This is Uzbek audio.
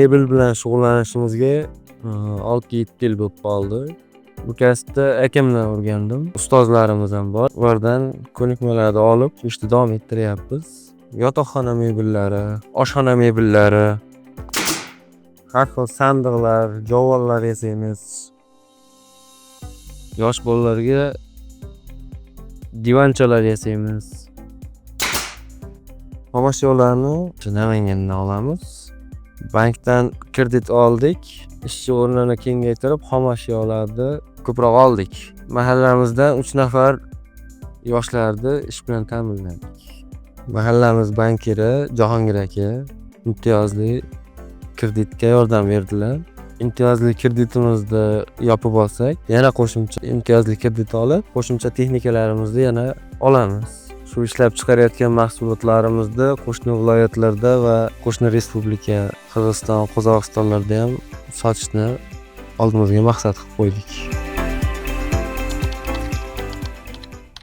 mebel bilan shug'ullanishimizga 6-7 yil bo'lib qoldi. Bu kasbda akamdan o'rgandim. Ustozlarimiz ham bor. Ulardan ko'nikmalarni olib, shu ishni davom ettiryapmiz. Yotoqxona mebellari, oshxona mebellari, har xil sandiqlar, javonlar yasaymiz. Yosh bolalarga divanchalar yasaymiz. Xomashyolarni Namangandan olamiz. Bankdan kredit oldik. Ishchi o'rnini kengaytirib, xomashyolarni ko'proq oldik. Mahallamizdan 3 nafar yoshlarni ish bilan ta'minladik. Mahallamiz bankiri Jahongir aka imtiyozli kreditga yordam berdilar. Imtiyozli kreditimizni yopib olsak, yana qo'shimcha imtiyozli kredit olib, qo'shimcha texnikalarimizni yana olamiz. Shu ishlab chiqarayotgan mahsulotlarimizni qo'shni viloyatlarda va qo'shni respublika Qirg'iziston, Qozog'istonlarda ham sotishni oldimizga maqsad qilib qo'ydik.